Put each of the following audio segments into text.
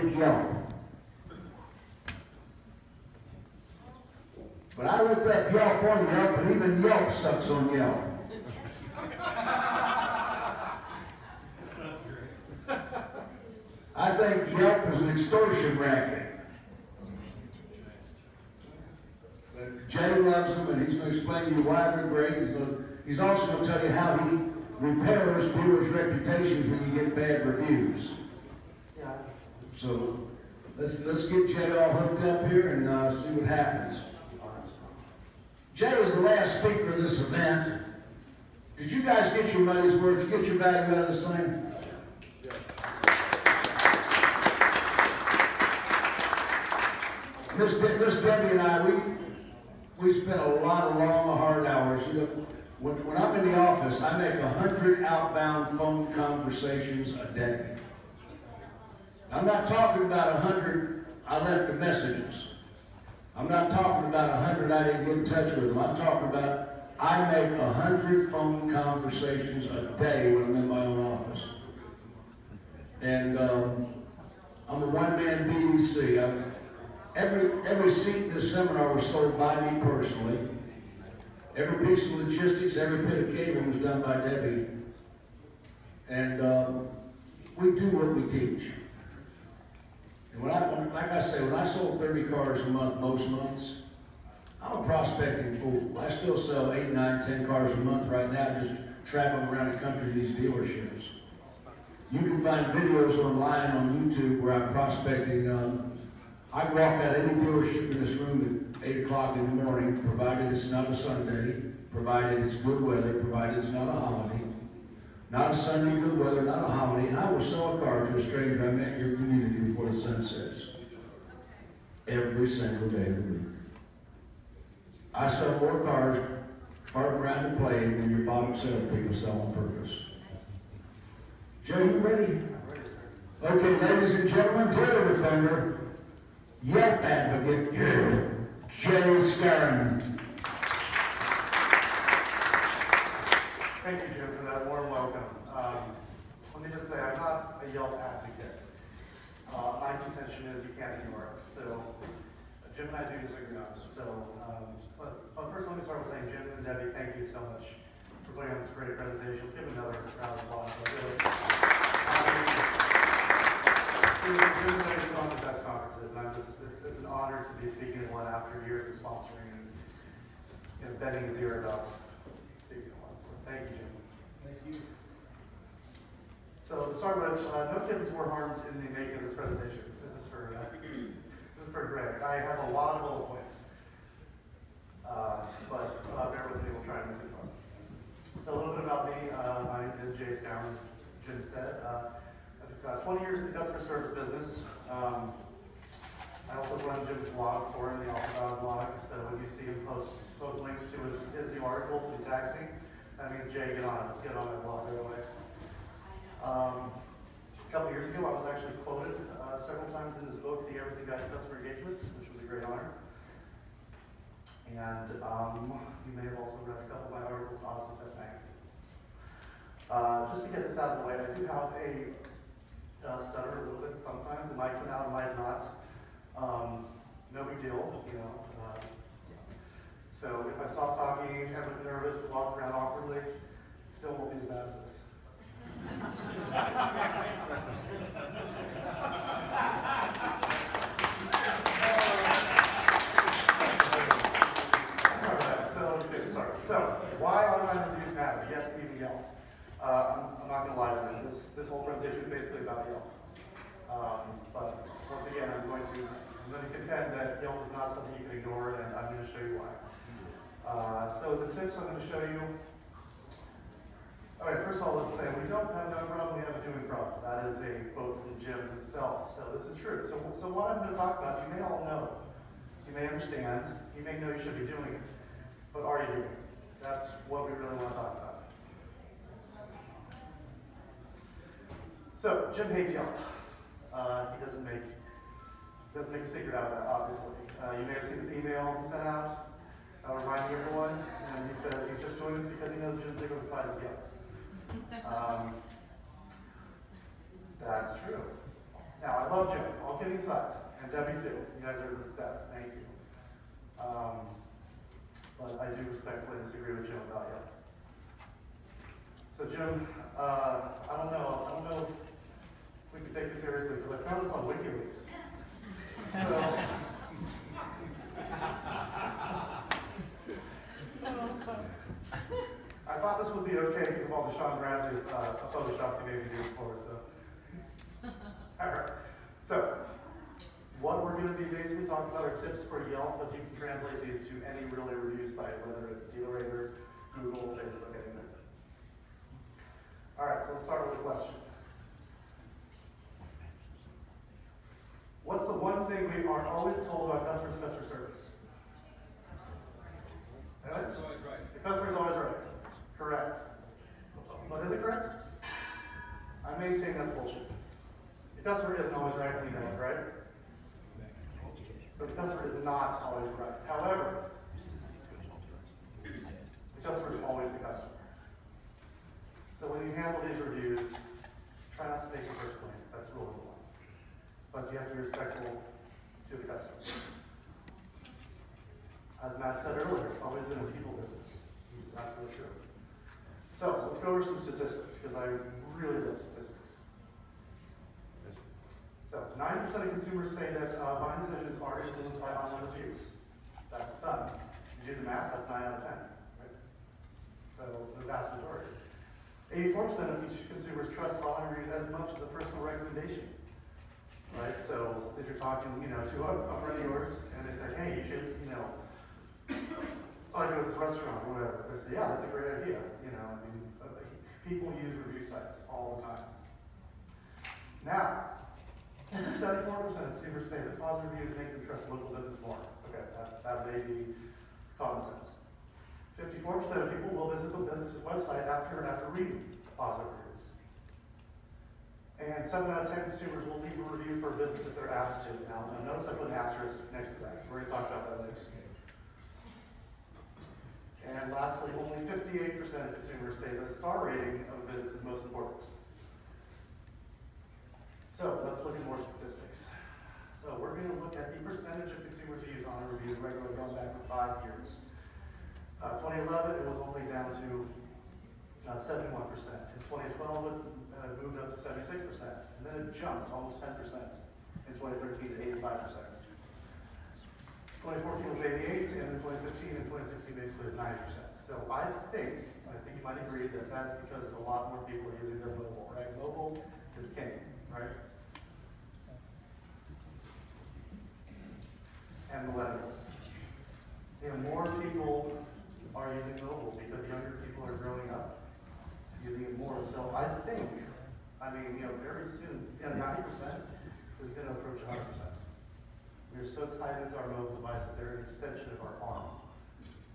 hate Yelp. But I looked up Yelp on Yelp, and even Yelp sucks on Yelp. I think Yelp is an extortion racket. Jay loves them, and he's going to explain to you why they're great. He's also going to tell you how he repairs viewers' reputations when you get bad reviews. Yeah. So let's get Jay all hooked up here and see what happens. Jay was the last speaker of this event. Did you guys get your money's worth? Did you get your value out of this thing? Miss Debbie and I, we spent a lot of long, hard hours. You know, when I'm in the office, I make 100 outbound phone conversations a day. I'm not talking about 100 I left the messages. I'm not talking about 100 I didn't get in touch with them. I'm talking about I make 100 phone conversations a day when I'm in my own office. And I'm a one-man BDC. Every seat in this seminar was sold by me personally. Every piece of logistics, every bit of cabling was done by Debbie. And we do what we teach. And like I say, when I sold 30 cars a month most months, I'm a prospecting fool. I still sell 8, 9, 10 cars a month right now, just traveling around the country to these dealerships. You can find videos online on YouTube where I'm prospecting. I can walk out any dealership in this room at 8 o'clock in the morning, provided it's not a Sunday, provided it's good weather, provided it's not a holiday. Not a Sunday, good weather, not a holiday, and I will sell a car to a stranger I met in your community before the sun sets. Every single day of the week. I sell more cars parked around the plane than your bottom salespeople sell on purpose. Joe, you ready? Okay, ladies and gentlemen, dear defender, Yelp advocate, Jay Skowron. Thank you, Jim, for that warm welcome. Let me just say, I'm not a Yelp advocate. My contention is you can't ignore it. So, Jim and I do disagree on this. So, but first, let me start with saying, Jim and Debbie, thank you so much for putting on this great presentation. Let's give another round of applause. Jim and Debbie put on the best conferences, and it's an honor to be speaking at one after years of sponsoring and betting his ear about speaking at one. So, thank you, Jim. Thank you. So to start with, no kittens were harmed in the making of this presentation. This is for Greg. I have a lot of bullet points, but bear with me. We'll try and make it fun. So a little bit about me. My name is Jay Skowron, as Jim said. I've got 20 years in the customer service business. I also run Jim's blog for him, the Alphabet blog. So when you see him post links to his new articles, he tags me. That means, Jay, get on it. Let's get on that blog right away. A couple years ago, I was actually quoted several times in his book, The Everything Guide to Customer Engagement, which was a great honor. And you may have also read a couple of my articles on Success Magazine. Just to get this out of the way, I do have a stutter a little bit sometimes. It might come out, it might not. No big deal, you know. So if I stop talking, I'm nervous, walk around awkwardly, it still won't be as bad as this. Alright, so let's get started. So, why online reviews matter? Yes, even Yelp. I'm not going to lie to you. This whole presentation is basically about Yelp. But once again, I'm going to contend that Yelp is not something you can ignore, and I'm going to show you why. So the tips I'm going to show you. All right, first of all, let's say we don't have no problem, we have a doing problem. That is a quote from Jim himself. So this is true. So what I'm going to talk about, you may all know, you may understand, you may know you should be doing it, but are you doing it? That's what we really want to talk about. So Jim hates Yelp. He doesn't make a secret out of that, obviously. You may have seen this email he sent out, reminding everyone, and he says he's just doing this because he knows Jim Ziegler despises Yelp. That's true. Now, I love Jim, all kidding aside, and Debbie too. You guys are the best, thank you. But I do respectfully disagree with Jim about Yelp. So Jim, I don't know if we can take this seriously, because I found this on WikiLeaks. So, I thought this would be okay because of all the Sean Bradley Photoshops he made me do before, so. Alright, so, what we're going to be basically talking about are tips for Yelp, but you can translate these to any really review site, whether it's DealerRater, Google, Facebook, anything. Alright, so let's start with a question. What's the one thing we are always told about customer service? The customer's always right. The customer's always right. Correct. But is it correct? I maintain that's bullshit. The customer isn't always right, we know it, right? So the customer is not always right. However, the customer is always the customer. So when you handle these reviews, try not to take it personally. That's rule number one. But you have to be respectful to the customer. As Matt said earlier, it's always been a people business. This is absolutely true. So let's go over some statistics, because I really love statistics. So 90% of consumers say that buying decisions are influenced by online reviews. That's done. You do the math, that's 9 out of 10. Right? So the vast majority. 84% of each consumers trust online reviews as much as a personal recommendation. Right? So if you're talking, to a friend of yours, and they say, hey, you should, go to this restaurant or whatever. They say, yeah, that's a great idea. People use review sites all the time. Now, 74% of consumers say that positive reviews make them trust local business more. Okay, that may be common sense. 54% of people will visit the business's website after reading positive reviews. And 7 out of 10 consumers will leave a review for a business if they're asked to. Now notice I put an asterisk next to that. We're going to talk about that later. And lastly, only 58% of consumers say that the star rating of a business is most important. So let's look at more statistics. So we're going to look at the percentage of consumers who use online reviews regularly going back for 5 years. 2011, it was only down to 71%. In 2012, it moved up to 76%. And then it jumped almost 10% in 2013 to 85%. 2014 was 88, and then 2015 and 2016 basically is 90%. So I think you might agree that that's because a lot more people are using their mobile, right? Mobile is king, right? And millennials. More people are using mobile because younger people are growing up using it more. So I think, very soon, 90% is going to approach 100%. We're so tied into our mobile devices, they're an extension of our arm,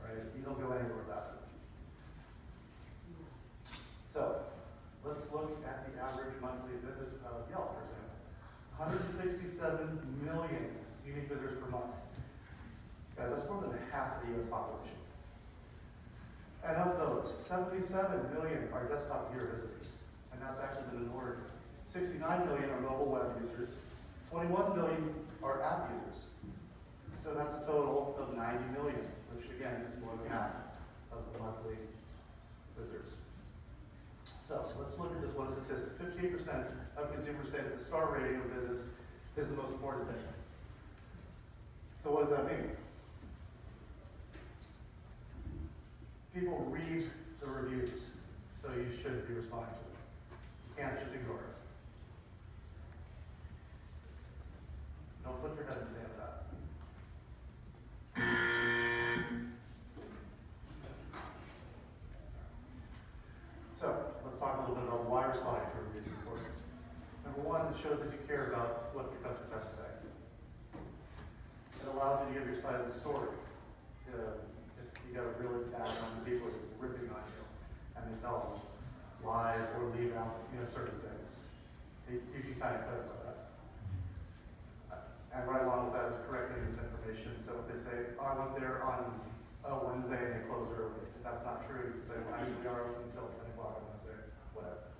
right? You don't go anywhere without it. So, let's look at the average monthly visit of Yelp, for example. 167 million unique visitors per month. Guys, that's more than half of the U.S. population. And of those, 77 million are desktop viewer visitors. And that's actually been in order. 69 million are mobile web users. 21 million are app users. So that's a total of 90 million, which again is more than half of the monthly visitors. So let's look at this one statistic. 58% of consumers say that the star rating of business is the most important thing. So what does that mean? People read the reviews, so you should be responding to them. You can't just ignore it. Don't flip your head and stand that. So, let's talk a little bit about why responding to reviews is important. Number one, it shows that you care about what your customers have to say. It allows you to give your side of the story. If you got a really bad amount of people who are ripping on you, and they tell them lies or leave out certain things, you can kind of cut about that. And right along with that is correcting this information. So if they say, I went there on Wednesday and they close early, if that's not true, you can say, well, actually we are open until 10 o'clock on Wednesday, whatever.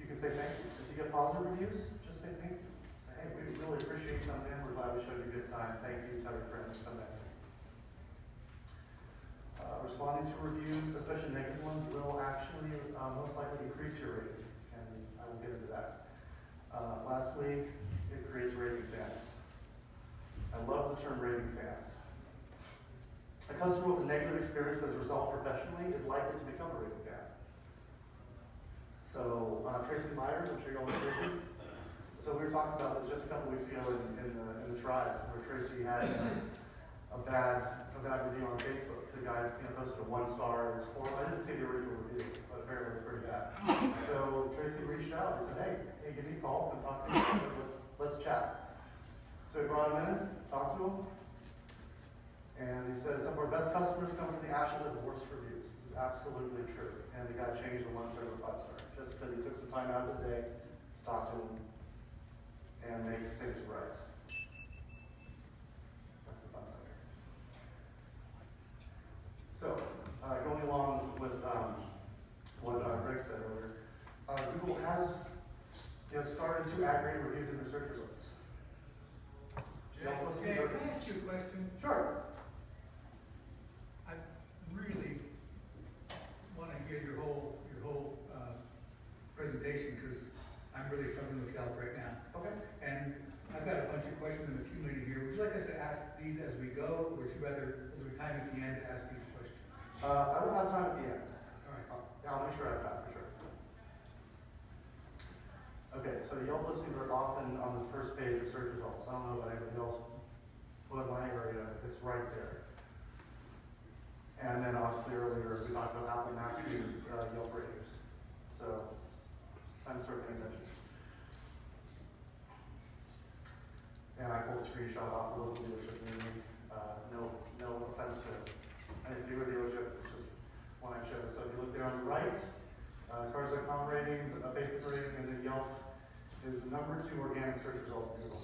You can say thank you. If you get positive reviews, just say thank you. Hey, we really appreciate you coming in. We're glad we showed you a good time. Thank you. Tell your friends. Come back. Responding to reviews, especially negative ones, will actually most likely increase your rating, and I will get into that. Lastly, it creates raving fans. I love the term raving fans. A customer with a negative experience that's resolved professionally is likely to become a raving fan. So, Tracy Myers, I'm sure you all know Tracy. So we were talking about this just a couple weeks ago in the tribe, where Tracy had a bad review on Facebook. The guy posted a 1-star. It's horrible. I didn't see the original review, but apparently it was pretty bad. So Tracy reached out and said, hey, give me a call and talk to me. Let's chat. So we brought him in, talked to him, and he said some of our best customers come from the ashes of the worst reviews. This is absolutely true. And the guy changed the 1-star to a 5-star just because he took some time out of his day to talk to him and make things right. That's the fun side. So, going along with what Greg said earlier, Google has started to aggregate reviews in their search results. Jay, can I ask you a question? Sure. I really want to hear your whole presentation because I'm really struggling with Yelp right now. Okay. And I've got a bunch of questions I'm accumulating here. Would you like us to ask these as we go, or would you rather, is there time at the end to ask these questions? I will have time at the end. All right. I'll make sure I have time for sure. Okay, so Yelp listings are often on the first page of search results. I don't know about anybody else, but in my area, it's right there. And then obviously earlier, we talked about Apple Maps use Yelp ratings. So, time to start paying attention. And I pulled a screenshot off the local dealership near me. No offense to any particular dealership, it's just one I showed. So if you look there on the right, Cars.com ratings, Facebook rating, and then Yelp is the #2 organic search result in Google.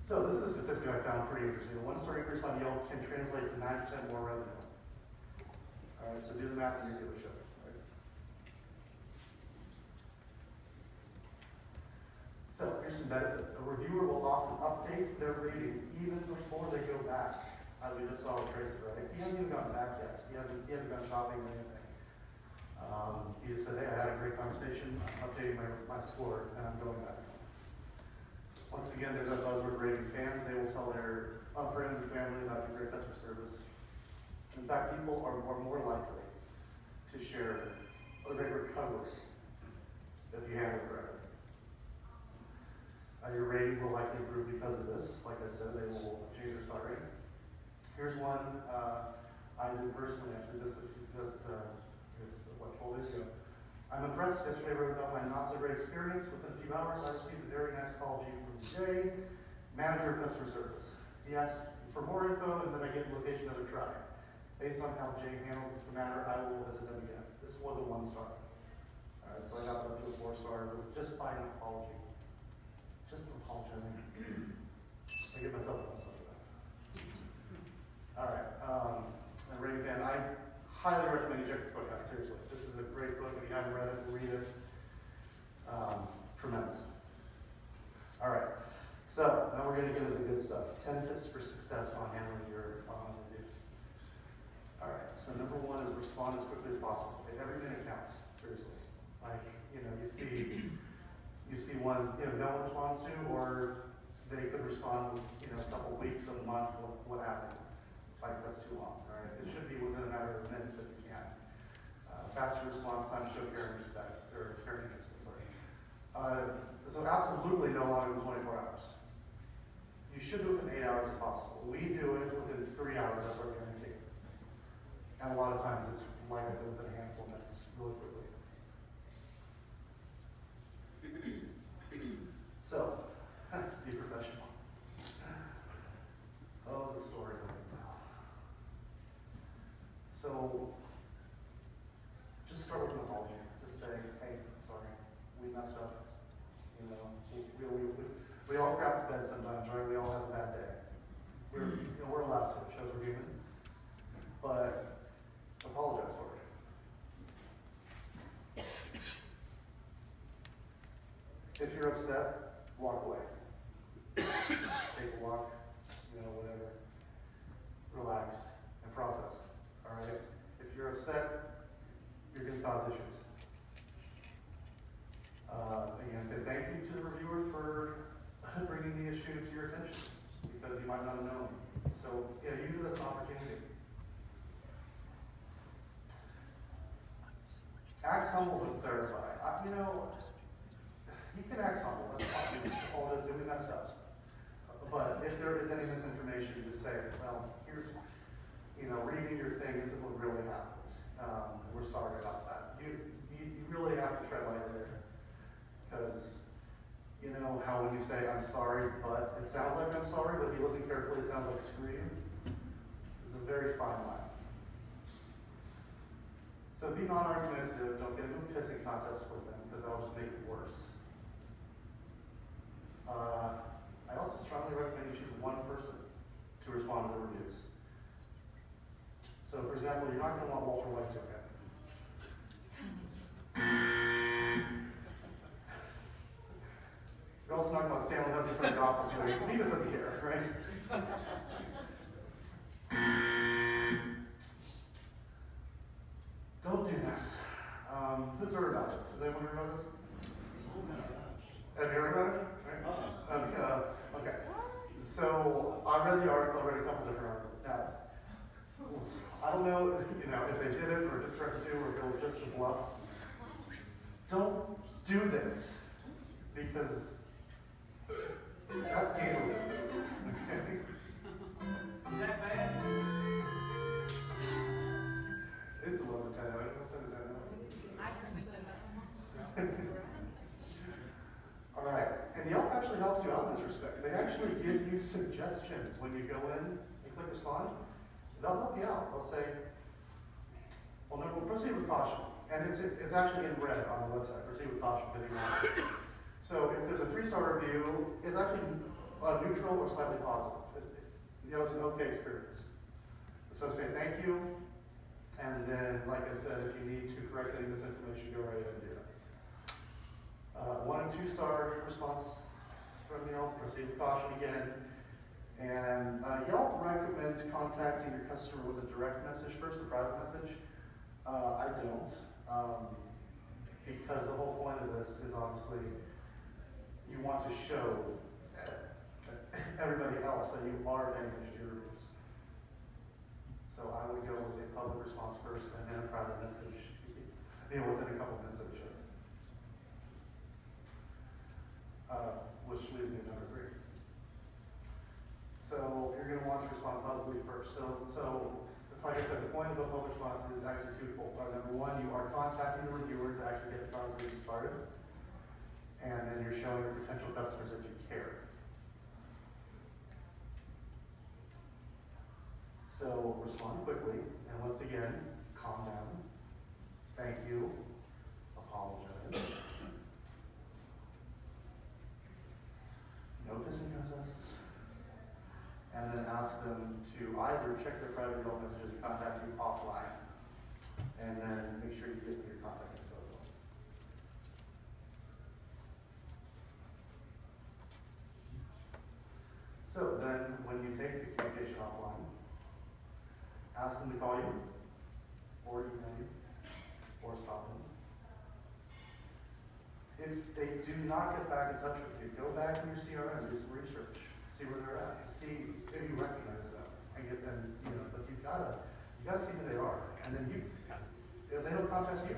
So this is a statistic I found pretty interesting. A 1-star increase on Yelp can translate to 9% more revenue. All right, so do the math in your dealership. Right? So here's some benefits. A reviewer will often update their rating even before they go back, as we just saw with Tracy, right? He hasn't even gone back yet. He hasn't gone shopping or anything. He just said, hey, I had a great conversation. I'm updating my score, and I'm going back. Once again, there's a buzzword rating fans. They will tell their friends and family about your great customer service. In fact, people are more likely to share a great recovery if you handle it correctly. Your rating will likely improve because of this. Like I said, they will change their star rating. Here's one I did personally, actually, just 12 days ago. I'm impressed. Yesterday I wrote about my not so great experience. Within a few hours, I received a very nice apology from Jay, manager of customer service. He asked for more info, and then I gave the location of the try. Based on how Jay handled the matter, I will visit them again. This was a 1-star. All right, so I got up to a 4-star just by an apology. Just apologizing. I give myself a 1-star for that. All right, and rating fan, I highly recommend you check this book out, seriously. This is a great book. If you haven't read it, read it. Tremendous. All right, so now we're going to get into the good stuff. 10 tips for success on handling your online reviews. All right, so number 1 is respond as quickly as possible. Every minute counts, seriously. Like, you see one, no one responds to, or they could respond, a couple weeks, a month, what happened. Like, that's too long, all right? It should be within a matter of minutes if you can. Faster response time show care and respect, or care and interest, sorry. So absolutely no longer than 24 hours. You should do it within 8 hours if possible. We do it within 3 hours, that's our guarantee. And a lot of times it's, like I said, within a handful of minutes, really quickly. So, be professional. Oh, the story. So, just start with an apology. Just say, hey, sorry, we messed up. We all crap to bed sometimes, right? We all have a bad day. We're allowed to. It shows we're human. But apologize for it. If you're upset, walk away. Take a walk, whatever. Relax and process, all right? If you're upset, you're going to cause issues. Again, say thank you to the reviewer for bringing the issue to your attention, because you might not have known. So, use it as an opportunity. Act humble and clarify. You can act humble. That's fine. All it is, we messed up. But if there is any misinformation, you just say, well, here's, reading your thing isn't what really happened. We're sorry about that. You really have to tread lightly there. Because, how when you say, I'm sorry, but it sounds like I'm sorry, but if you listen carefully, it sounds like screw you. It's a very fine line. So be non-argumentative, don't get into a pissing contest with them, because that'll just make it worse. I also strongly recommend you choose one person to respond to the reviews. So, for example, you're not going to want Walter White to win. You're also not going to want Stanley Hudson from the office doing it, because he doesn't care, right? Don't do this. Who's heard about this? Has anyone heard about this? Have you heard about it? Right. Okay. So I read the article. I read a couple different articles. Now, I don't know, if they did it or just tried to do, or if it was just a bluff. Don't do this, because that's game over. Okay. Is that bad? It is the lower 10. I don't know if that is that. I can say that. All right, and Yelp actually helps you out in this respect. They actually give you suggestions when you go in and click respond. They'll help you out. They'll say, well, no, we'll proceed with caution. And it's actually in red on the website, proceed with caution, because you want it. So if there's a 3-star review, it's actually neutral or slightly positive. It's an okay experience. So say thank you, and then, like I said, if you need to correct any misinformation, go right ahead and do that. 1- and 2-star response from Yelp, proceed with caution again. And Yelp recommends contacting your customer with a direct message first, a private message. I don't, because the whole point of this is obviously you want to show everybody else that you are paying attention to your reviews. So I would go with a public response first and then a private message, within a couple minutes of each other. Which leaves me at number 3. So you're going to want to respond publicly first. So like I said, the point of a public response is actually twofold. Number 1, you are contacting the reviewer to actually get the conversation started, and then you're showing your potential customers that you care. So respond quickly, and once again, calm down. Thank you. Apologize. No pissing contests. And then ask them to either check their private Yelp messages and contact you offline, and then make sure you give them your contact info. So then, when you take the communication offline, ask them to call you, or email you, or stop them. If they do not get back in touch with you, go back in your CRM, do some research, see where they're at, see if you recognize them, and get them, but you gotta see who they are. And then if they don't contact you,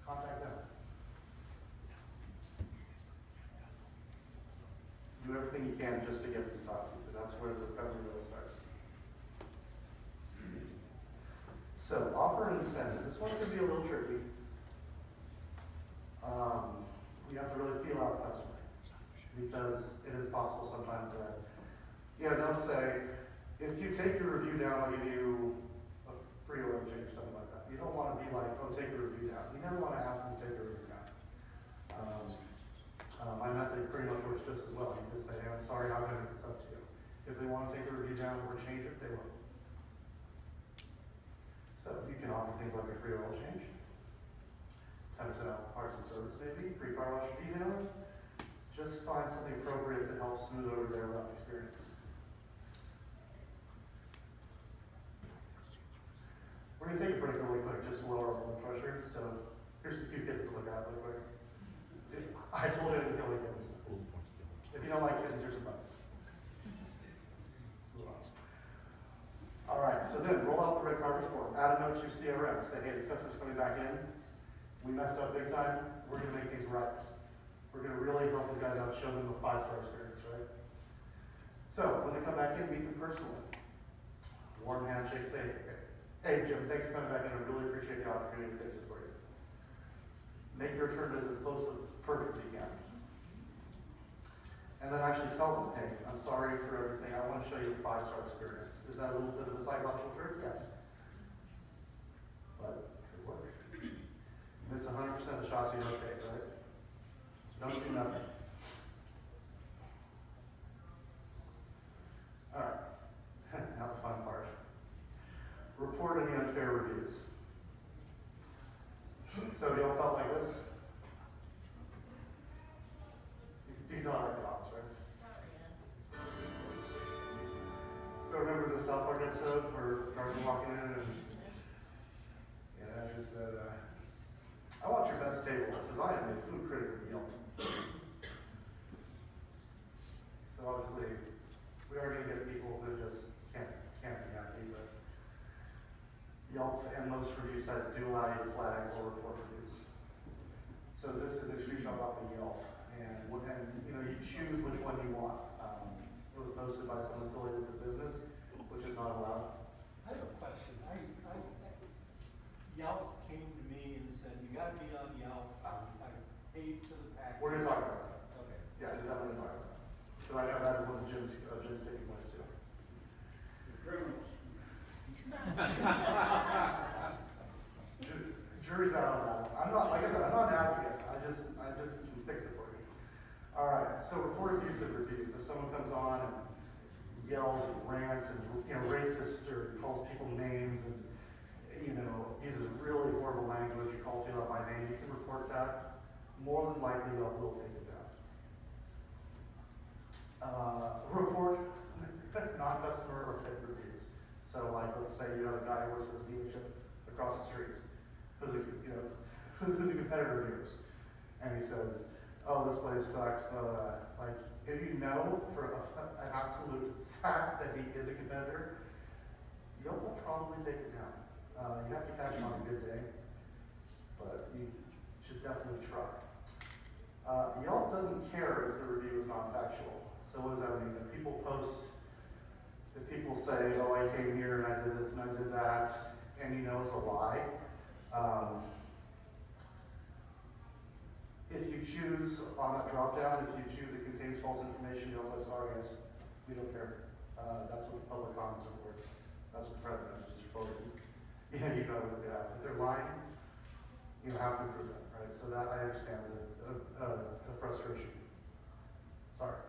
contact them. Do everything you can just to get them to talk to you, because that's where the recovery really starts. So, offer an incentive. This one could be a little tricky. You have to really feel out the customer, because it is possible sometimes that, don't say, if you take your review down, I'll give you a free oil change or something like that. You don't want to be like, oh, take your review down. You never want to ask them to take your review down. My method pretty much works just as well. You just say, hey, I'm sorry, how can I make this up to you? If they want to take the review down or change it, they will. So you can offer things like a free oil change, 10% off parts and service maybe, free car wash for emailers, find something appropriate to help smooth over their rough experience. We're going to take a break really quick, just to lower our blood pressure. So here's some cute kids to look at really quick. See, I told you to kill the kids. If you don't like kittens, here's some bugs. All right, so then roll out the red carpet form. Add a note to your CRM. Say, hey, this customer's coming back in. We messed up big time. We're going to make things right. We're going to really help the guys out, show them a 5-star experience, right? So when they come back in, meet them personally. Warm handshake, say, hey, Jim, thanks for coming back in. I really appreciate the opportunity to fix this for you. Make your return visit as close to perfect as you can. And then actually tell them, hey, I'm sorry for everything. I want to show you a 5-star experience. Is that a little bit of a psychological trick? Yes. But it works. Miss 100% of the shots you don't take, right? Don't do nothing. All right. Now the fun part. Report any unfair reviews. So you all felt like this? You know how it goes, right? So remember the South Park episode where Carson walking in and I just said, I want your best table because I am a food critic of Yelp. So obviously, we are going to get people who just can't be happy, but Yelp and most review sites do allow you to flag or report reviews. So this is a screenshot off of Yelp, and you know, you choose which one you want. It was posted by someone affiliated with the business, which is not allowed. I have a question. Yelp came to me and said, you got to be on Yelp. I paid for the package. We're going to talk about that. Okay. Yeah, that's what we're going to talk about. So I know that is one of Jim's sticking points too. Criminals. Jury's out on that one. I'm not, like I said, I'm not an advocate. I just can fix it for you. All right, so report abusive reviews. If someone comes on and yells and rants and racist or calls people names and uses really horrible language, calls you out by name, you can report that. More than likely, they'll take it down. Report non-customer or fake reviews. So, like, let's say you have a guy who works at a dealership across the street, who's a competitor of yours, and he says, "Oh, this place sucks." Like, if you know for an absolute fact that he is a competitor, Yelp will probably take it down. You have to catch him on a good day, but you should definitely try. Yelp doesn't care if the review is not factual. So what does that mean? If people say, "Oh, I came here and I did this and I did that," and you know it's a lie, if you choose on that drop down, if you choose it contains false information, you'll say, "Sorry guys, we don't care." That's what the public comments are for. That's what the private messages are for. Yeah, you know what they have. If they're lying, you have to prove that, right? So that I understand the frustration. Sorry.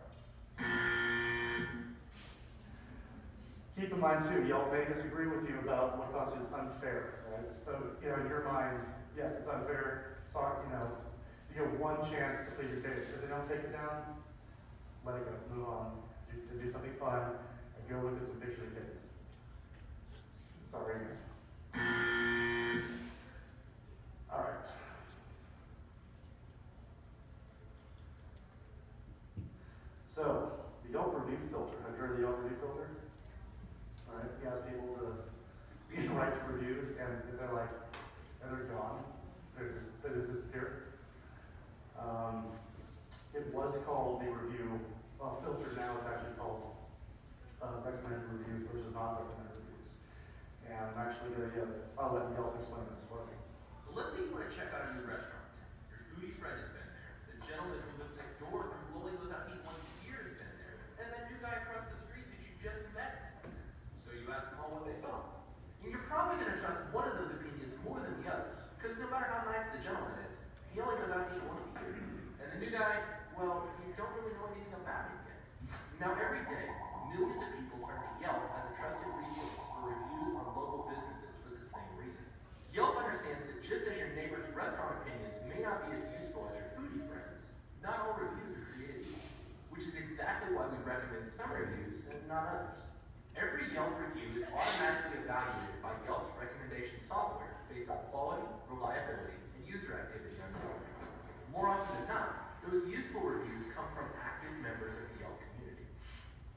Keep in mind too, Yelp may disagree with you about what constitutes unfair, right? So, in your mind, yes, it's unfair. Sorry, you get one chance to plead your case. If they don't take it down, let it go, move on, do something fun, and go look at some pictures of kids. Sorry. All right. So, the Yelp review filter. Have you heard of the Yelp review filter? All right. You ask people to write reviews, and they're gone. They just disappear. It was called the review. Well, filter now is actually called recommended reviews versus non-recommended reviews. And I'm actually going to I'll let Yelp explain this for me. Well, let's say you want to check out a new restaurant. Your foodie friend has been there. The gentleman who lives next door who only goes out to eat once a year has been there. And that new guy across the street that you just met. So you ask them all what they thought. And you're probably going to trust one of those opinions more than the others. Because no matter how nice the gentleman is, he only goes out to eat once a year. And the new guy, well, you don't really know anything about him yet. Now every day, millions of people turn to Yelp as a trusted resource for reviews on local businesses for the same reason. Yelp understands that just as your neighbor's restaurant opinions may not be as useful as your foodie friends, not all reviews are created equal. recommend some reviews and not others. Every Yelp review is automatically evaluated by Yelp's recommendation software based on quality, reliability, and user activity on Yelp. More often than not, those useful reviews come from active members of the Yelp community.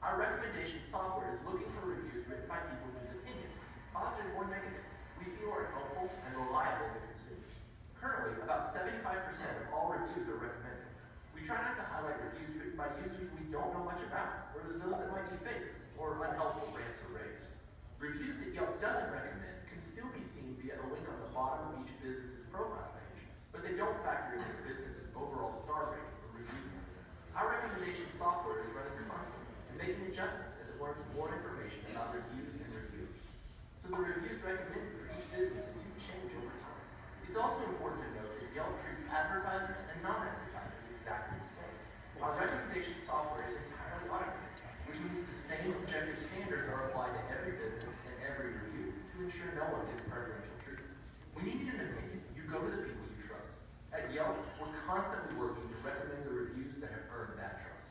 Our recommendation software is looking for reviews written by people whose opinions, positive or negative, we feel are helpful and reliable to consumers. Currently, about 75% of all reviews are recommended. We try not to highlight reviews written by users we don't know much about, or those that might be fakes, or unhelpful rants or raves. Reviews that Yelp doesn't recommend can still be seen via a link on the bottom of each business's profile page, but they don't factor into the business's overall star rating or review count. Our recommendation software is running smartly and making adjustments as it learns more information about reviews and reviewers. So the reviews recommended for each business do change over time. It's also important to note that Yelp treats advertisers and non-advertisers exactly the same. Our recommendation software is entirely automated, which means the same objective standards are applied to every business and every review to ensure no one gets preferential treatment. We need you to know you go to the people you trust. At Yelp, we're constantly working to recommend the reviews that have earned that trust.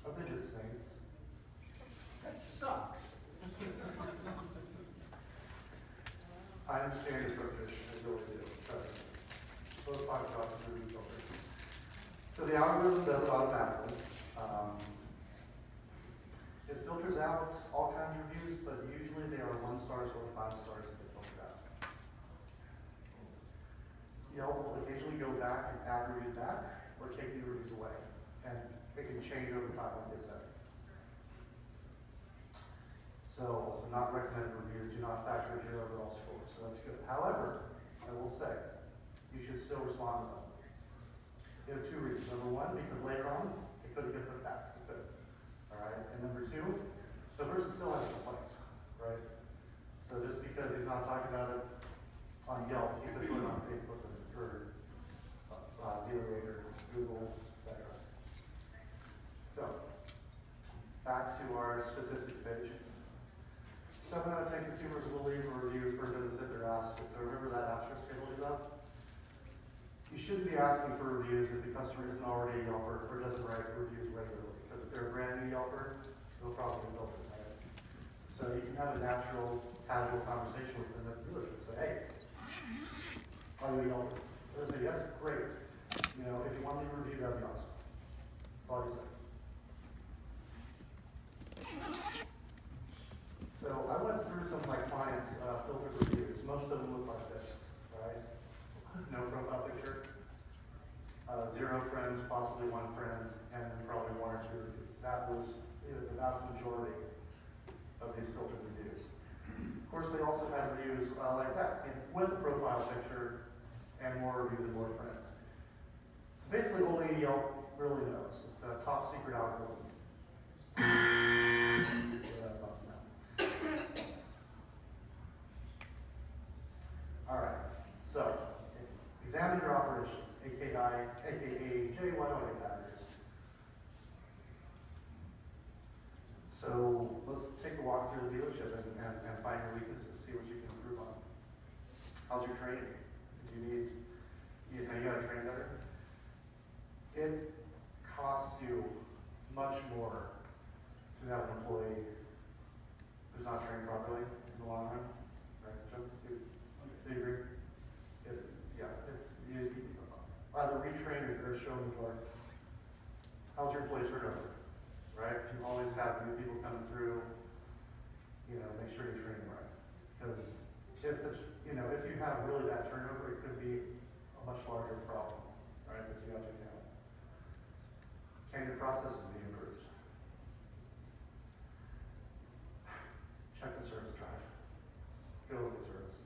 Are they just saints? That sucks. I understand your frustration, I really do. Trust me. Both talk about the review filters. So the algorithm does it automatically. It filters out all kinds of reviews, but usually they are 1 stars or 5 stars that get filtered out. Yelp will occasionally go back and add reviews back, or take the reviews away. And it can change over time, like I said. So not recommended reviews do not factor into your overall score, so that's good. However, I will say, you should still respond to them. You have 2 reasons. Number 1, because later on, it could get put back. It could. All right. And number 2, the person still has a complaint, right? So just because he's not talking about it on Yelp, he could put it on Facebook or Dealer, Google, etc. So back to our statistics page. 7 out of 10 consumers will leave a review for a business if they're asked. So remember that asterisk is up. You shouldn't be asking for reviews if the customer isn't already a Yelper or doesn't write reviews regularly. Because if they're a brand new Yelper, they'll probably build it. Right? So you can have a natural, casual conversation with them at the dealership. Say, hey, are you a Yelper? They'll say, yes, great. You know, if you want me to review, that'd be awesome. That's all you say. So I went through some of my clients' filtered reviews. Most of them look like this, right? No profile picture, 0 friends, possibly 1 friend, and then probably 1 or 2 reviews. That was the vast majority of these filtered reviews. Of course, they also had reviews like that, with a profile picture and more reviews and more friends. So basically, only Yelp really knows. It's the top secret algorithm. All right, so examine your operations, aka Jay, why don't I get that? So let's take a walk through the dealership and find your weaknesses, see what you can improve on. How's your training? Do you need, you gotta train better? It costs you much more to have an employee who's not trained properly in the long run, right? Joe, do you agree? You either retrain or show them the door. How's your employee turnover, right? You always have new people coming through, make sure you train them right. Because if you have really bad turnover, it could be a much larger problem, right, that you have to handle. Can your processes be improved? Check the service drive. Go look at service.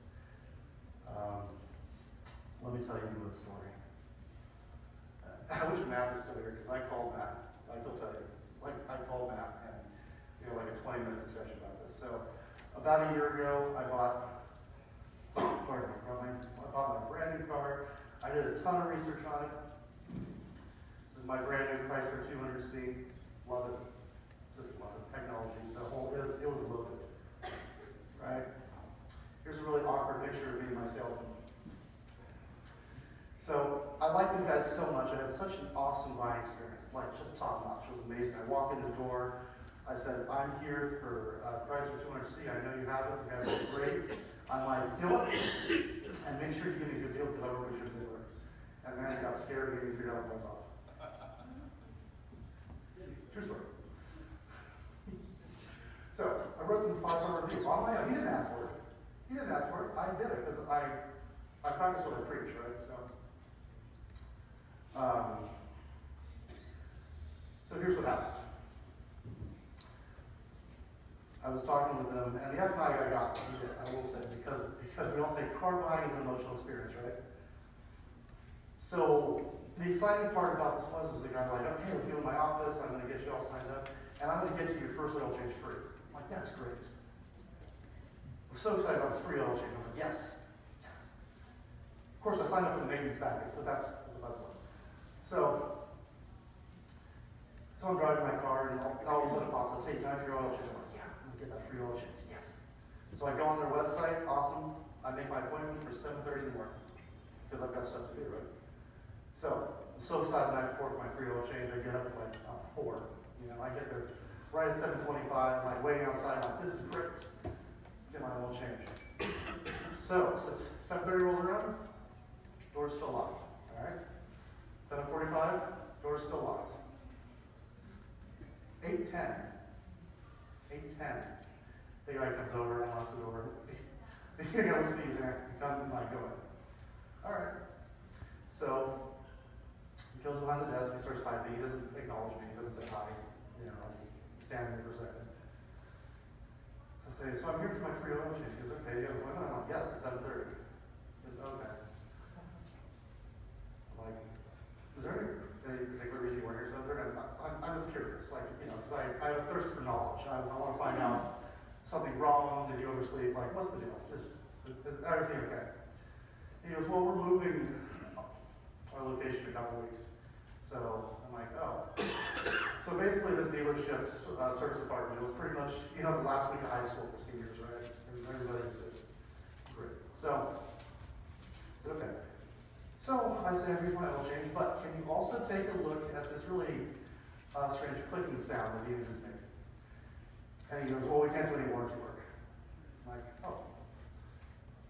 Let me tell you a story. I wish Matt was still here because I called Matt. He'll tell you. I called Matt and like a 20-minute discussion about this. So about a year ago, I bought my brand new car. I did a ton of research on it. This is my brand new Chrysler 200C. Love it. Just love it. Technology. It was loaded. Right? Here's a really awkward picture of me and my salesman. So I like these guys so much. I had such such an awesome buying experience, like just top notch. It was amazing. I walk in the door, I said, I'm here for Chrysler 200C. I know you have it. You have it great. I'm like, you know what? And make sure you give me a good deal because I work with your Ziegler. And man, I got scared and gave me $3 off. True story. So I wrote them a 5-star review. He didn't ask for it. He didn't ask for it. I did it because I practice what I preach, right? So here's what happened. I was talking with them, and the F&I I got, I will say, because we all say car buying is an emotional experience, right? So the exciting part about this was the guy like, okay, let's go to my office, I'm going to get you all signed up, and I'm going to get you your first oil change free. I'm like, that's great. We're so excited about this free oil change. I'm like, yes, yes. Of course, I signed up for the maintenance package, but that's the fun one. So I'm driving my car, and all of a sudden it pops up, hey, time for your oil change. I'm like, yeah, I'm going to get that free oil change, yes. So I go on their website, awesome. I make my appointment for 7:30 in the morning, because I've got stuff to do, right? So I'm so excited the night before for my free oil change. I get up at like 4. You know, I get there right at 7:25. I'm like waiting outside. I'm like, this is great. Get my oil change. So since 7:30 rolls around, door's still locked. All right. 7:45, door's still locked. 8:10. The guy comes over and locks the door. The guy goes, Steve's there. He comes and I go in. All right. So he goes behind the desk, he starts typing, he doesn't acknowledge me, he doesn't say hi, you know, I'm just standing there for a second. I say, so I'm here for my free oil change. He goes, okay, you have an appointment? I'm like, yes, it's 7:30. He goes, okay. I'm like, is there any particular reason you weren't here 7:30? I'm just curious, like, you know, because I have a thirst for knowledge. I want to find out something wrong, did you oversleep, like, what's the deal? Is everything okay? He goes, well, we're moving our location in a couple weeks. So I'm like, oh. So basically this dealership's service department, it was pretty much, you know, the last week of high school for seniors, right? Everybody's just great. So, okay. So I say, here's my oil change, but can you also take a look at this really strange clicking sound that the image is making? And he goes, well, we can't do any warranty work. I'm like, oh.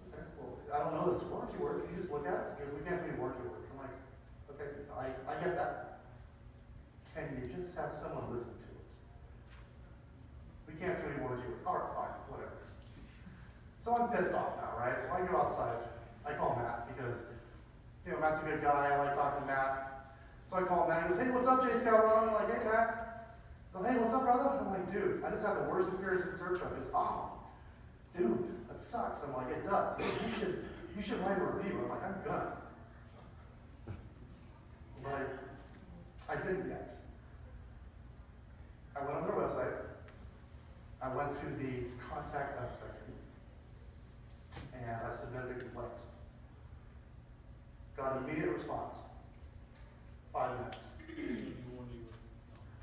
Okay, well, I don't know that it's warranty work. Can you just look at it? Because we can't do any warranty work. I'm like, okay, I get that. Can you just have someone listen to it? We can't do any warranty work. All right, fine, whatever. So I'm pissed off now, right? So I go outside. I call Matt because, you know, Matt's a good guy. I like talking to Matt. So I call Matt. He goes, hey, what's up, Jay Skowron? I'm like, hey, Matt. So, hey, what's up, brother? I'm like, dude, I just had the worst experience with search truck. He goes, oh, dude, that sucks. I'm like, it does. He goes, you should write a review. I'm like, I'm gonna. But I didn't yet. I went on their website. I went to the contact us section. And I submitted a complaint. Got an immediate response. 5 minutes.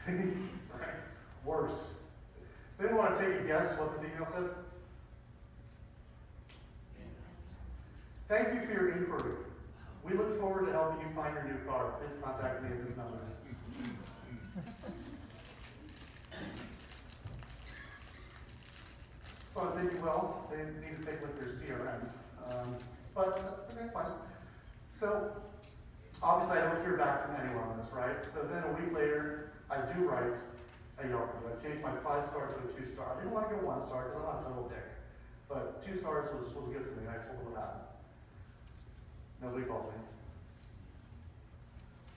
Right? Worse. Does anyone want to take a guess what this email said? Thank you for your inquiry. We look forward to helping you find your new car. Please contact me at this number. So I'm thinking, well, they need to take a look at their CRM. But, okay, fine. So, obviously I don't hear back from anyone on this, right? So then a week later, I do write a Yelp review. I changed my 5-star to a 2-star. I didn't want to go 1-star because I'm not a total dick. But 2 stars was good for me. I told them what happened. Nobody calls me. A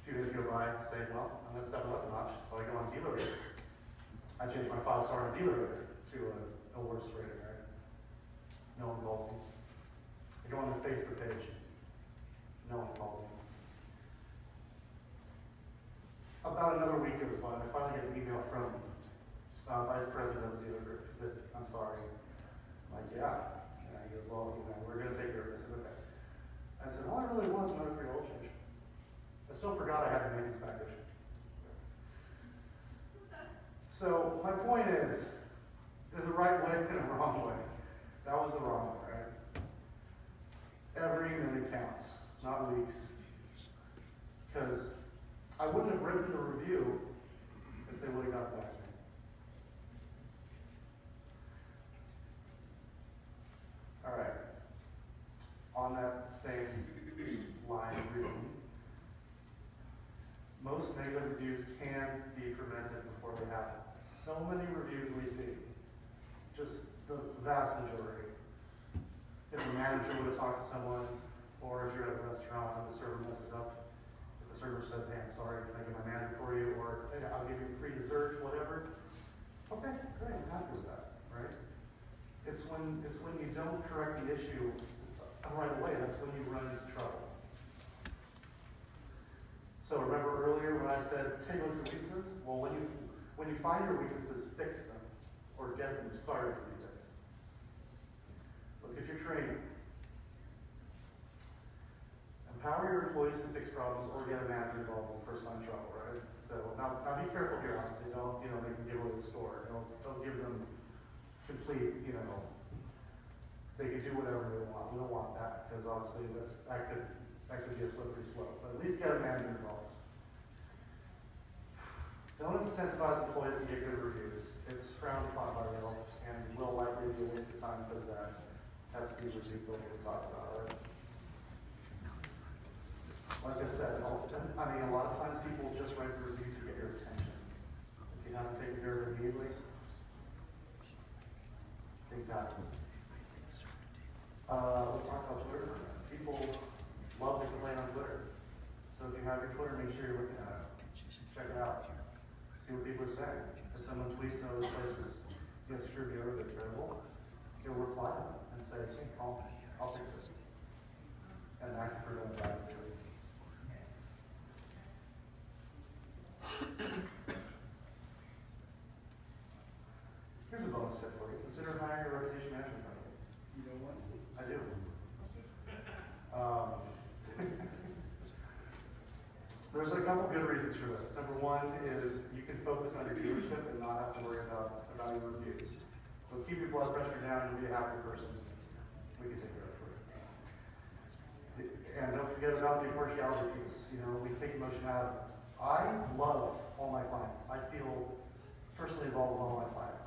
few days go by, I say, well, I'm going to step it up a notch. So I go on Ziegler. I changed my 5-star on dealer to a worse rating, right? No one calls me. I go on their Facebook page. No one calls me. About another week goes by, and I finally get an email from Vice President of the dealer group. He said, I'm sorry. I'm like, yeah. And he goes, well, you know, we're going to take care of this. I said, okay. I said, all I really want is another free oil change. I still forgot I had the maintenance package. So my point is, there's a right way and a wrong way. That was the wrong way, right? Every minute counts, not weeks. Because written a review if they would have got back to me. All right. On that same line of reasoning, most negative reviews can be prevented before they happen. So many reviews we see, just the vast majority. If a manager would have talked to someone, or if you're at a restaurant and the server messes up, if the server says, hey, I'm sorry, can I get my manager for you, or hey, I'll give you free dessert, whatever. Okay, great, I'm happy with that, right? It's when you don't correct the issue right away, that's when you run into trouble. So remember earlier when I said, take a look at weaknesses? Well, when you find your weaknesses, fix them, or get them started to be fixed. Look at your training. Empower your employees to fix problems or get a manager involved in first-time trouble, right? So now be careful here, obviously. Don't make them give away the store. Don't give them complete, they can do whatever they want. We don't want that because obviously that could be a slippery slope. But at least get a manager involved. Don't incentivize employees to get good reviews. It's frowned upon by Yelp and will likely be a waste of time because that has to be received what we talked about, right? Like I said, a lot of times people just write the review to get your attention. If he hasn't taken care of it immediately, things happen. Let's talk about Twitter. People love to complain on Twitter. So if you have your Twitter, make sure you're looking at it. Check it out. See what people are saying. If someone tweets in other places, screw me over, they're terrible, you'll reply to them and say, hey, call me. I'll fix it. And that can prevent bad reviews. Here's a bonus tip for you. Consider hiring a reputation management company. You know what? I do. There's a couple good reasons for this. Number one is you can focus on your dealership and not have to worry about your reviews. So keep your blood pressure down and be a happy person. We can take care of it for you. And don't forget about the impartiality piece. We take emotion out of it. I love all my clients. I feel personally involved with all my clients.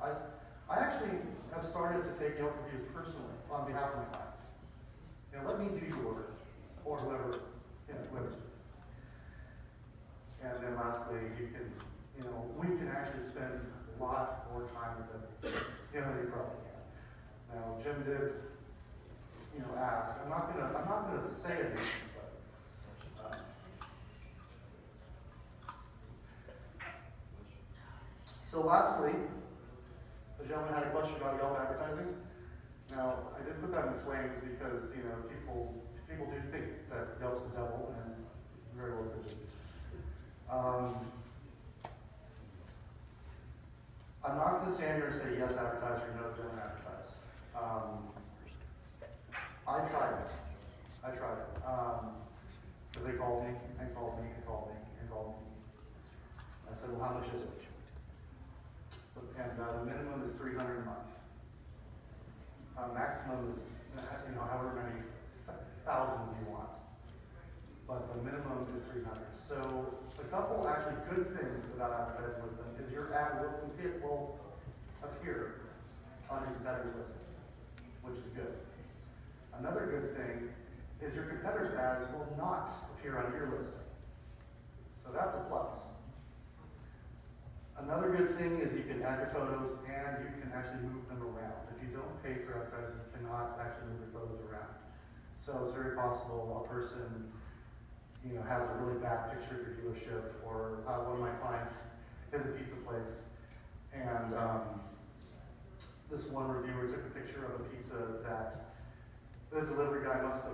I actually have started to take Yelp reviews personally on behalf of my clients. Let me do your work, or whoever. And then lastly, we can actually spend a lot more time with them. You probably can. Now, Jim did, ask. I'm not gonna say anything, but. So lastly, the gentleman had a question about Yelp advertising. Now, I did put that in flames because, people do think that Yelp's the devil, and very well could be. I'm not going to stand here and say yes advertise or no don't advertise. I tried it. Because they called me, and called me, and called me, and called me. I said, well, how much is it? And the minimum is $300 a month. Maximum is, however many thousands you want. But the minimum is $300. So a couple actually good things about advertising with them is your ad will appear on your competitor's listing, which is good. Another good thing is your competitor's ads will not appear on your listing. So that's a plus. Another good thing is you can add your photos and you can actually move them around. If you don't pay for advertising, you cannot actually move your photos around. So it's very possible a person, has a really bad picture of your dealership, or one of my clients is a pizza place, and this one reviewer took a picture of a pizza that the delivery guy must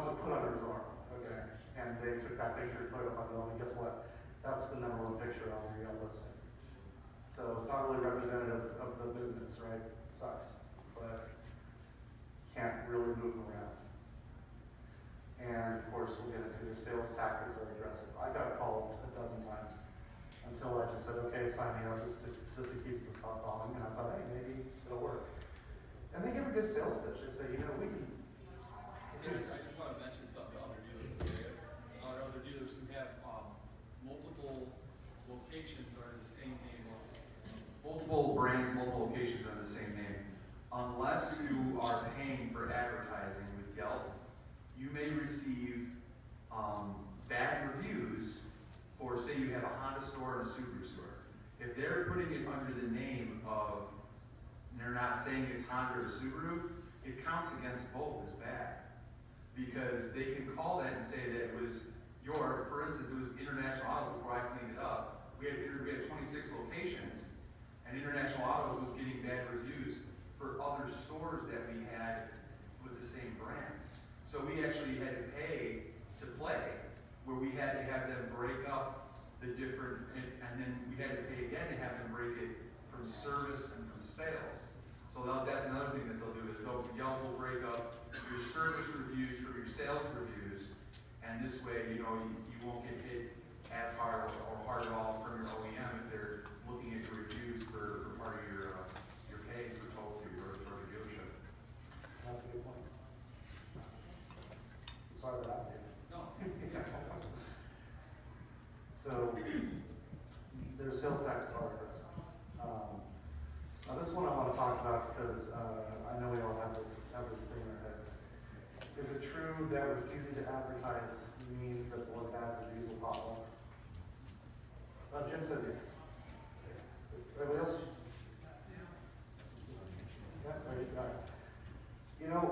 have put under his arm. Okay, and they took that picture and put it up on Yelp, and guess what? That's the #1 picture on your Yelp listing. So it's not really representative of the business, right? It sucks, but can't really move them around. And of course, we'll get into your sales tactics are aggressive. I got called a dozen times until I just said, okay, sign me up just to keep the talk going. And I thought, hey, maybe it'll work. And they give a good sales pitch. They say, we can. I just want to mention something to other dealers in the area. Our other dealers who have multiple locations are the same name. Multiple brands, multiple locations under the same name. Unless you are paying for advertising with Yelp, you may receive bad reviews for, say you have a Honda store and a Subaru store. If they're putting it under the name of, and they're not saying it's Honda or Subaru, it counts against both as bad. Because they can call that and say that it was for instance, it was International Autos before I cleaned it up. We had 26 locations, and International Autos was getting bad reviews for other stores that we had with the same brand. So we actually had to pay to play, where we had to have them break up the different, and then we had to pay again to have them break it from service and from sales. So that's another thing that they'll do is Yelp will break up your service reviews from your sales reviews, and this way, you won't get hit as hard or hard at all from your OEM if they're looking at your reviews for part of your pay for toll fee or for the dealership. That's a good point. Sorry about that. No. So, their sales taxes are aggressive. Now this one I want to talk about because I know we all have this thing in our heads. Is it true that refusing to advertise means that more bad reviews will pop up? Jim says yes. Everybody else? Yes, I just got it. You know,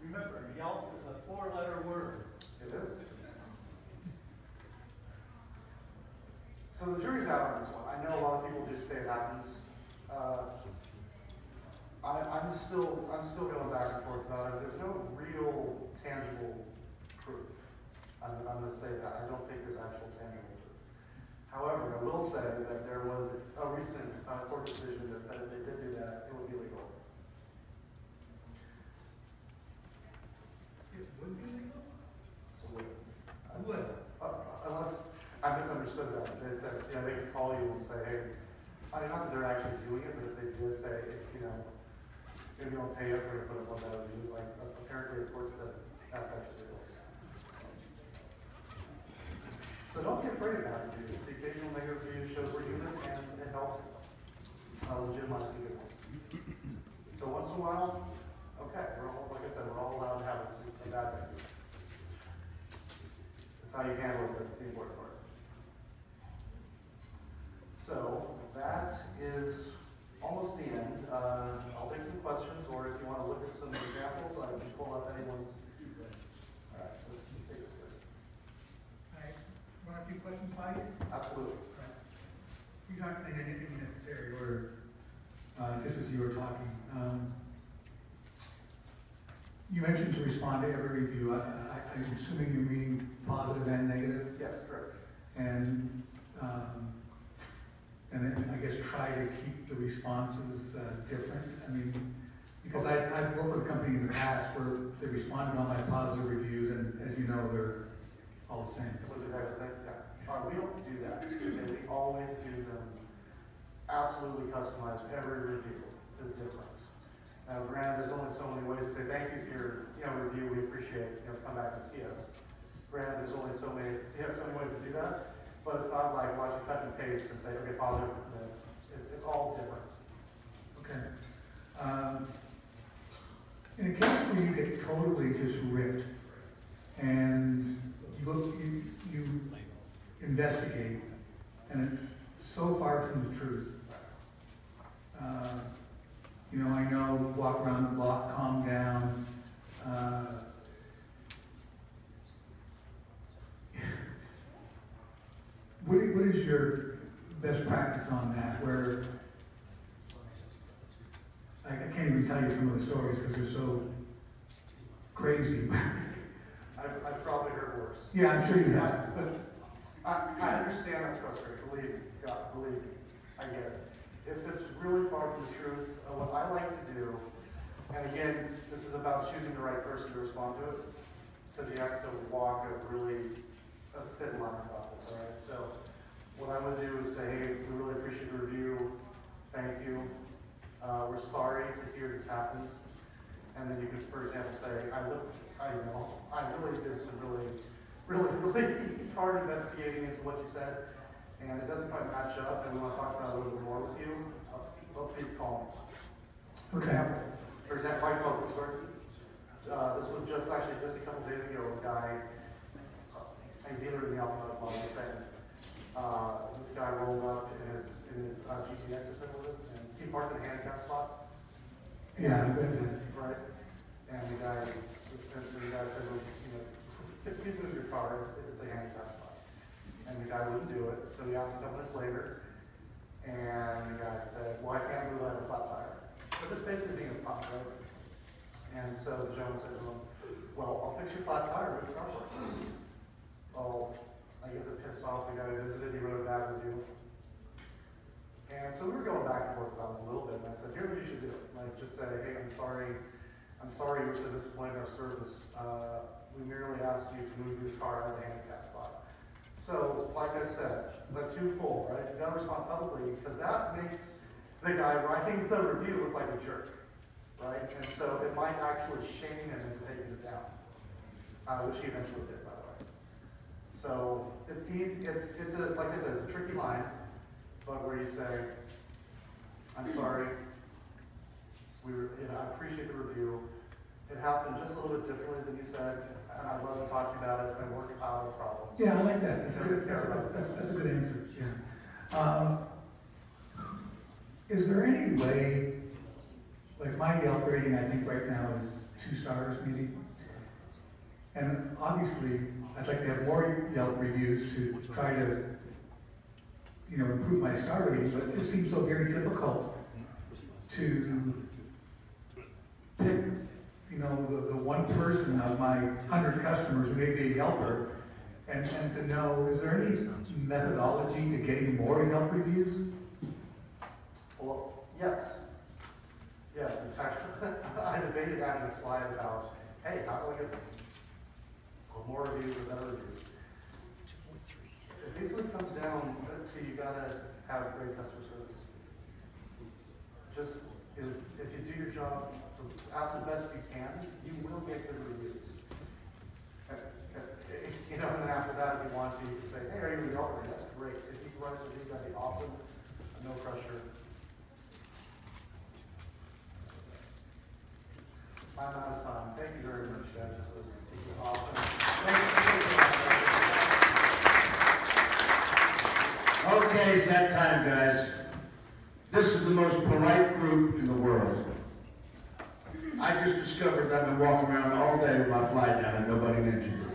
Remember, Yelp is a 4-letter word. it is. So the jury's out on this one. I know a lot of people just say it happens. I'm still going back and forth about it. There's no real tangible proof. I'm going to say that. I don't think there's actual tangible proof. However, I will say that there was a recent court decision that said if they did do that, it would be legal. It would be legal? Would. Unless I misunderstood that. They said, they could call you and say, hey, I mean, not that they're actually doing it, but if they did say, if you don't pay up, we're going to put up one that reviews, like, apparently, of course, that's actually legal. So don't be afraid of that reviews. The occasional negative review shows we're human, and it helps legitimize the good ones. So once in a while, okay, like I said, we're all allowed to have a bad review. That's how you handle it, that's the important part. So that is almost the end. I'll take some questions, or if you want to look at some examples, I can pull up anyone's. All right, let's take this. I run a few questions by you. Absolutely. These aren't in any necessary order, just as you were talking. You mentioned to respond to every review. I'm assuming you mean positive and negative? Yes, correct. And then I guess try to keep the responses different. I mean, because I've worked with a company in the past where they responded on my positive reviews, and as you know, they're all the same. Was it guys saying? Yeah. We don't do that. Okay, we always do them absolutely customized. Every review is different. Now, granted, there's only so many ways to say thank you for your review. We appreciate come back and see us. Granted, there's only so many ways to do that. But it's not like watch a cut and paste and say, okay, positive. It's all different. Okay. In a case where you get totally just ripped and you investigate and it's so far from the truth, I know, walk around the block, calm down. What is your best practice on that? Where I can't even tell you some of the stories because they're so crazy. I've probably heard worse. Yeah, I'm sure you have. But I understand that's frustrating. Believe me, God, believe me, I get it. If it's really far from the truth, what I like to do, and again, this is about choosing the right person to respond to it, because you have to walk a thin line about this, all right? So what I would do is say, hey, we really appreciate the review. Thank you. We're sorry to hear this happened. And then you could, for example, say, I really did some really hard investigating into what you said. and it doesn't quite match up, and we want to talk about it a little bit more with you, please call me. For example, White Coat Store. This was just a couple days ago, a guy, a dealer in the Alphabet Club was saying, this guy rolled up in his GTX or something, and he parked in a handicap spot. Yeah. Right? And the guy said, well, you know, please move your car if it's a handicap spot. And the guy wouldn't do it, so he asked a couple minutes later, and the guy said, well, I can't move, I have a flat tire. So just basically being a punk, right? And so the gentleman said to him, well, I'll fix your flat tire with the car work. Well, I guess it pissed off the guy who visited, he wrote a bad review. And so we were going back and forth about this a little bit, and I said, here's what you should do. Like, just say, hey, I'm sorry you were so disappointed in our service. We merely asked you to move your car out of the handicap spot. So, like I said, the twofold, right? You gotta respond publicly, because that makes the guy writing the review look like a jerk, right? And so it might actually shame him into taking it down, which he eventually did, by the way. So it's easy. It's like I said, it's a tricky line, but where you say, "I'm sorry. I appreciate the review. It happened just a little bit differently than you said, and I'd love to talk to you about it and work out the problem." Yeah, I like that. That's a good answer. Yeah. Is there any way, like my Yelp rating, I think right now is 2 stars maybe, and obviously I'd like to have more Yelp reviews to try to, you know, improve my star rating, but it just seems so very difficult to pick, you know, the one person of my 100 customers who may be a Yelper, and to know, is there any methodology to getting more Yelp reviews? Well, yes. Yes, in fact, I debated adding a slide about, hey, how do we get more reviews or better reviews? It basically comes down to you gotta have great customer service. Just, if you do your job as the best you can, you will get good reviews. You know, and then after that, if you want to, you can say, hey, are you a Yelper? That's great. If you can write a review, that'd be awesome. No pressure. I'm out of time. Thank you very much, guys. This was awesome. Okay, it's that time, guys. This is the most polite group in the world. I just discovered that I've been walking around all day with my fly down and nobody mentioned it.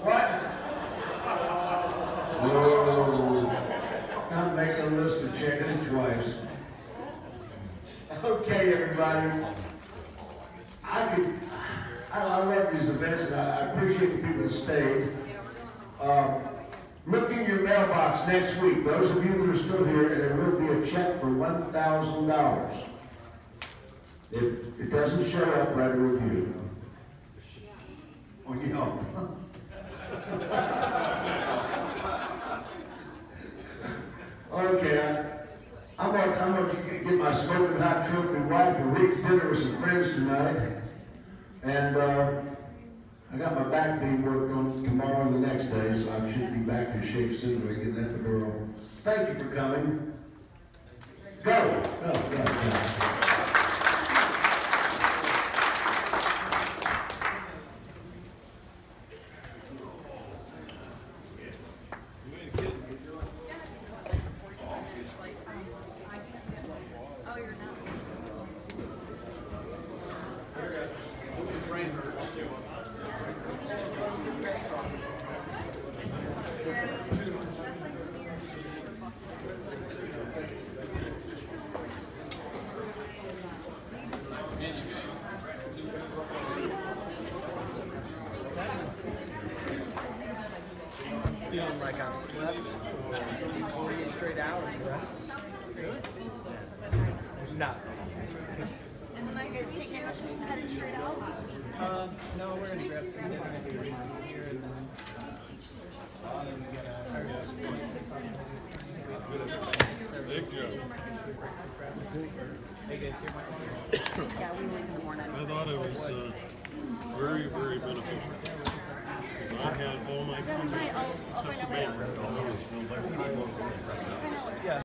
What? Whoa. I'm making a list of checking it twice. Okay, everybody. I love these events, and I appreciate the people that stayed. Look in your mailbox next week. Those of you that are still here, and there will be a check for $1,000. If it doesn't show up, write a review. Oh, you know. Okay, I'm gonna get my smoking hot trophy wife a week's dinner with some friends tonight, and I got my back being worked on tomorrow and the next day, so I should be back in shape soon when I get out the door. Thank you for coming. Go. Go. Feeling like I've slept 48 straight hours, the rest is no. And then I guys take it, just headed straight out? No, we're gonna grab some dinner here and then we get Thank you. Yeah, we leave in the morning. I thought it was very, very beneficial. I had all my I'll find out right now.